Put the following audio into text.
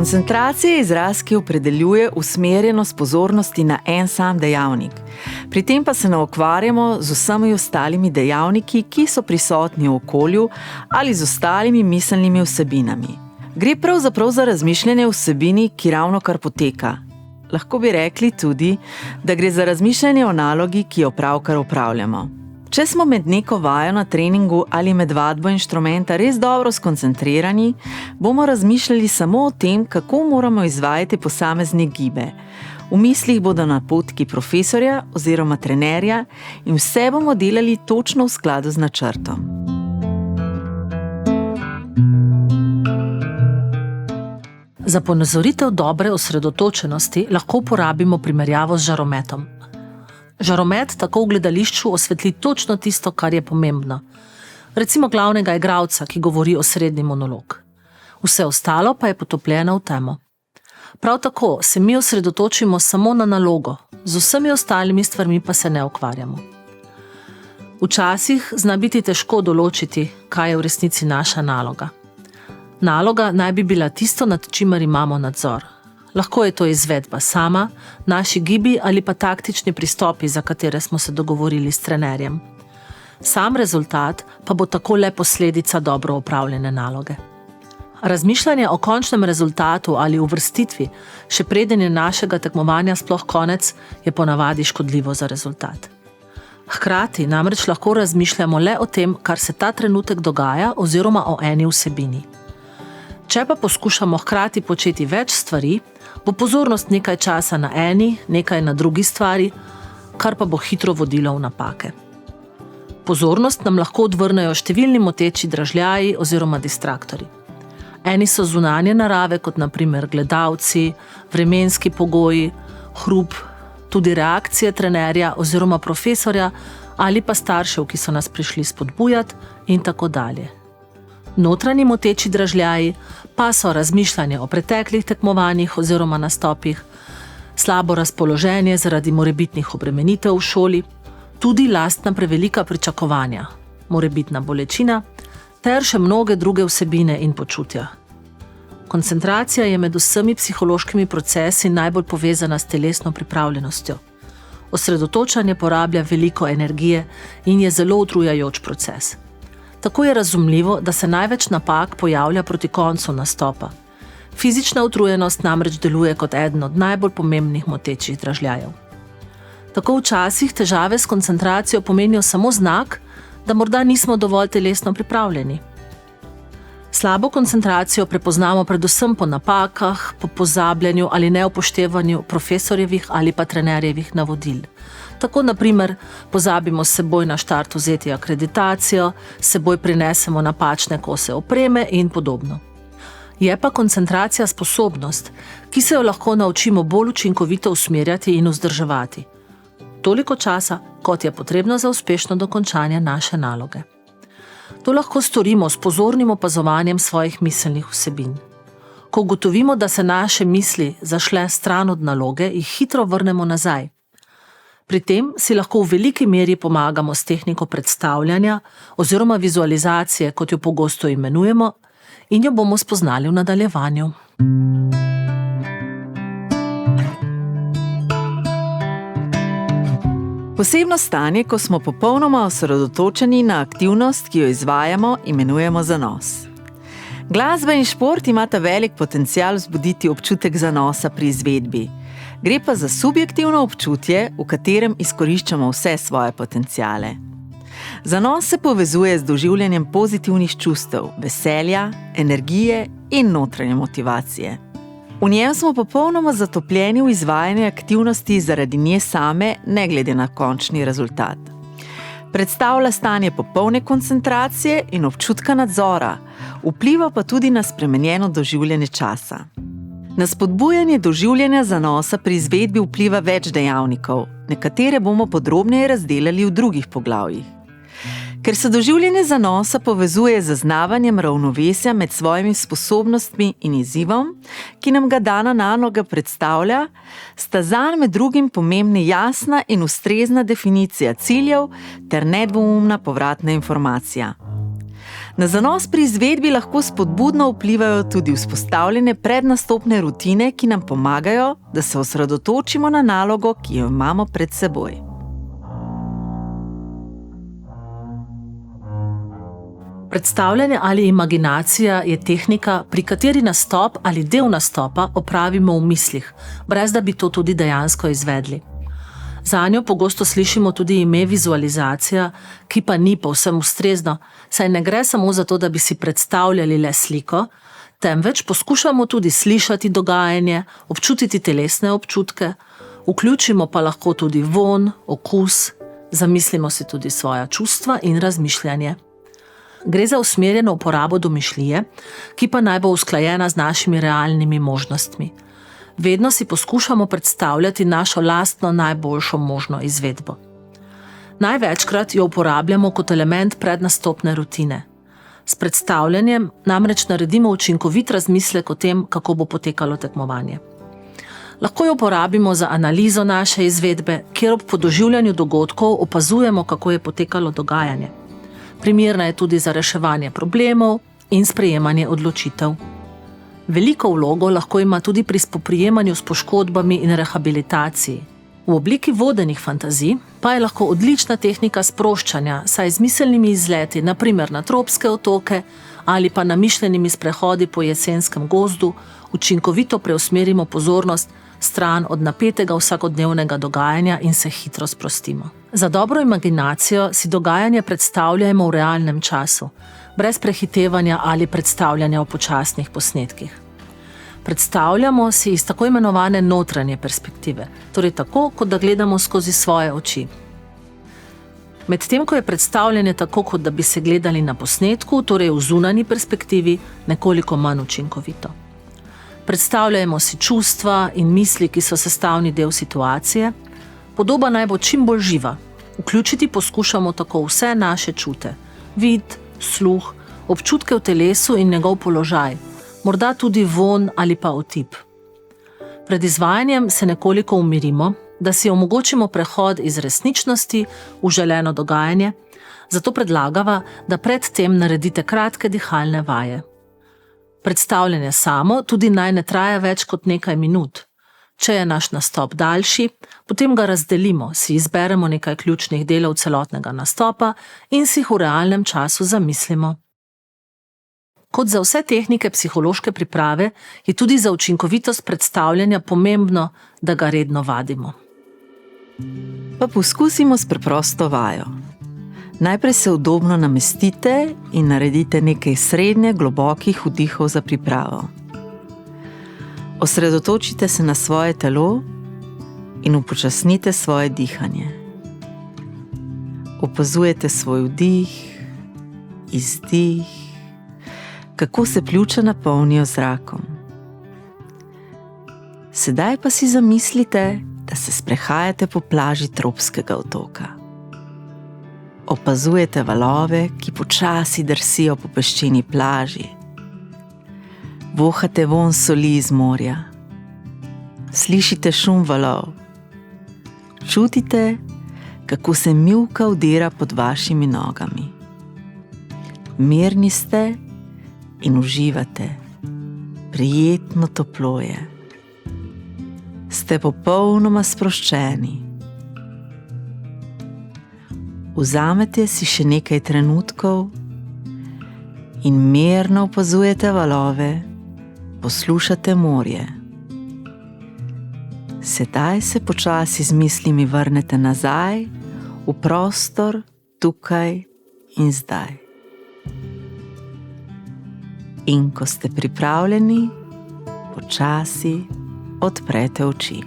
Koncentracija je izraz, ki opredeljuje usmerjenost pozornosti na en sam dejavnik. Pri tem pa se ne ukvarjamo z vsemi ostalimi dejavniki, ki so prisotni v okolju ali z ostalimi miselnimi vsebinami. Gre pravzaprav za razmišljanje o vsebini, ki ravnokar poteka. Lahko bi rekli tudi, da gre za razmišljanje o nalogi, ki jo pravkar opravljamo. Če smo med neko vajo na treningu ali med vadbo inštrumenta res dobro skoncentrirani, bomo razmišljali samo o tem, kako moramo izvajati posamezne gibe. V mislih bodo napotki profesorja oziroma trenerja in vse bomo delali točno v skladu z načrtom. Za ponazoritev dobre osredotočenosti lahko uporabimo primerjavo z žarometom. Žaromet tako v gledališču osvetli točno tisto, kar je pomembno. Recimo glavnega igralca, ki govori osrednji monolog. Vse ostalo pa je potopljeno v temo. Prav tako se mi osredotočimo samo na nalogo, z vsemi ostalimi stvarmi pa se ne ukvarjamo. Včasih zna biti težko določiti, kaj je v resnici naša naloga. Naloga naj bi bila tisto, nad čimer imamo nadzor. Lahko je to izvedba sama, naši gibi ali pa taktični pristopi, za katere smo se dogovorili s trenerjem. Sam rezultat pa bo tako le posledica dobro opravljene naloge. Razmišljanje o končnem rezultatu ali uvrstitvi, še preden je našega tekmovanja sploh konec, je ponavadi škodljivo za rezultat. Hkrati namreč lahko razmišljamo le o tem, kar se ta trenutek dogaja oziroma o eni vsebini. Če pa poskušamo hkrati početi več stvari, bo pozornost nekaj časa na eni, nekaj na drugi stvari, kar pa bo hitro vodilo v napake. Pozornost nam lahko odvrnejo številni moteči dražljaji oziroma distraktorji. Eni so zunanje narave, kot na primer gledalci, vremenski pogoji, hrup, tudi reakcije trenerja oziroma profesorja ali pa staršev, ki so nas prišli spodbujati in tako dalje. Notranji moteči dražljaji pa so razmišljanje o preteklih tekmovanjih oziroma nastopih, slabo razpoloženje zaradi morebitnih obremenitev v šoli, tudi lastna prevelika pričakovanja, morebitna bolečina, ter še mnoge druge vsebine in počutja. Koncentracija je med vsemi psihološkimi procesi najbolj povezana s telesno pripravljenostjo. Osredotočanje porablja veliko energije in je zelo utrujajoč proces. Tako je razumljivo, da se največ napak pojavlja proti koncu nastopa. Fizična utrujenost namreč deluje kot eden od najbolj pomembnih motečih dražljajev. Tako včasih težave s koncentracijo pomenijo samo znak, da morda nismo dovolj telesno pripravljeni. Slabo koncentracijo prepoznamo predvsem po napakah, po pozabljanju ali neupoštevanju profesorjevih ali pa trenerjevih navodil. Tako, na primer, pozabimo s seboj na štart vzeti akreditacijo, s seboj prinesemo napačne kose opreme in podobno. Je pa koncentracija sposobnost, ki se jo lahko naučimo bolj učinkovito usmerjati in vzdrževati. Toliko časa, kot je potrebno za uspešno dokončanje naše naloge. To lahko storimo s pozornim opazovanjem svojih miselnih vsebin. Ko ugotovimo, da se naše misli zašle stran od naloge, jih hitro vrnemo nazaj. Pri tem si lahko v veliki meri pomagamo s tehniko predstavljanja oziroma vizualizacije, kot jo pogosto imenujemo, in jo bomo spoznali v nadaljevanju. Posebno stanje, ko smo popolnoma osredotočeni na aktivnost, ki jo izvajamo, imenujemo zanos. Glasba in šport imata velik potencial vzbuditi občutek zanosa pri izvedbi. Gre pa za subjektivno občutje, v katerem izkoriščamo vse svoje potenciale. Zanos se povezuje z doživljanjem pozitivnih čustev, veselja, energije in notranje motivacije. V njem smo popolnoma zatopljeni v izvajanju aktivnosti zaradi nje same, ne glede na končni rezultat. Predstavlja stanje popolne koncentracije in občutka nadzora, vpliva pa tudi na spremenjeno doživljanje časa. Na spodbujanje doživljanja zanosa pri izvedbi vpliva več dejavnikov, nekatere bomo podrobneje razdelali v drugih poglavjih. Ker se doživljanje zanosa povezuje z zaznavanjem ravnovesja med svojimi sposobnostmi in izzivom, ki nam ga dana naloga predstavlja, sta zanj med drugim pomembni jasna in ustrezna definicija ciljev ter nedvoumna povratna informacija. Na zanos pri izvedbi lahko spodbudno vplivajo tudi vzpostavljene prednastopne rutine, ki nam pomagajo, da se osredotočimo na nalogo, ki jo imamo pred seboj. Predstavljanje ali imaginacija je tehnika, pri kateri nastop ali del nastopa opravimo v mislih, brez da bi to tudi dejansko izvedli. Zanjo pogosto slišimo tudi ime vizualizacija, ki pa ni povsem ustrezno, saj ne gre samo za to, da bi si predstavljali le sliko, temveč poskušamo tudi slišati dogajanje, občutiti telesne občutke, vključimo pa lahko tudi vonj, okus, zamislimo si tudi svoja čustva in razmišljanje. Gre za usmerjeno uporabo domišljije, ki pa naj bo usklajena z našimi realnimi možnostmi. Vedno si poskušamo predstavljati našo lastno najboljšo možno izvedbo. Največkrat jo uporabljamo kot element prednastopne rutine. S predstavljanjem namreč naredimo učinkovit razmislek o tem, kako bo potekalo tekmovanje. Lahko jo uporabimo za analizo naše izvedbe, kjer ob podoživljanju dogodkov opazujemo, kako je potekalo dogajanje. Primerna je tudi za reševanje problemov in sprejemanje odločitev. Veliko vlogo lahko ima tudi pri spoprijemanju s poškodbami in rehabilitaciji. V obliki vodenih fantazij pa je lahko odlična tehnika sproščanja, saj z miselnimi izleti, na primer na tropske otoke ali pa namišljenimi sprehodi po jesenskem gozdu, učinkovito preusmerimo pozornost stran od napetega vsakodnevnega dogajanja in se hitro sprostimo. Za dobro imaginacijo si dogajanje predstavljajmo v realnem času, brez prehitevanja ali predstavljanja v počasnih posnetkih. Predstavljamo si iz tako imenovane notranje perspektive, torej tako, kot da gledamo skozi svoje oči. Medtem ko je predstavljanje tako, kot da bi se gledali na posnetku, torej v zunanji perspektivi, nekoliko manj učinkovito. Predstavljajmo si čustva in misli, ki so sestavni del situacije. Podoba naj bo čim bolj živa. Vključiti poskušamo tako vse naše čute, vid, sluh, občutke v telesu in njegov položaj, morda tudi vonj ali pa otip. Pred izvajanjem se nekoliko umirimo, da si omogočimo prehod iz resničnosti v želeno dogajanje, zato predlagava, da pred tem naredite kratke dihalne vaje. Predstavljanje samo tudi naj ne traja več kot nekaj minut. Če je naš nastop daljši, potem ga razdelimo, si izberemo nekaj ključnih delov celotnega nastopa in si jih v realnem času zamislimo. Kot za vse tehnike psihološke priprave, je tudi za učinkovitost predstavljanja pomembno, da ga redno vadimo. Pa poskusimo s preprosto vajo. Najprej se udobno namestite in naredite nekaj srednje globokih vdihov za pripravo. Osredotočite se na svoje telo in upočasnite svoje dihanje. Opazujete svoj vdih, izdih, kako se pljuča napolnijo z zrakom. Sedaj pa si zamislite, da se sprehajate po plaži tropskega otoka. Opazujete valove, ki počasi drsijo po peščeni plaži. Vohate vonj soli iz morja. Slišite šum valov. Čutite, kako se mivka vdira pod vašimi nogami. Mirni ste in uživate. Prijetno toplo je. Ste popolnoma sproščeni. Vzamete si še nekaj trenutkov in mirno opazujete valove, poslušate morje. Sedaj se počasi z mislimi vrnete nazaj v prostor, tukaj in zdaj. In ko ste pripravljeni, počasi odprete oči.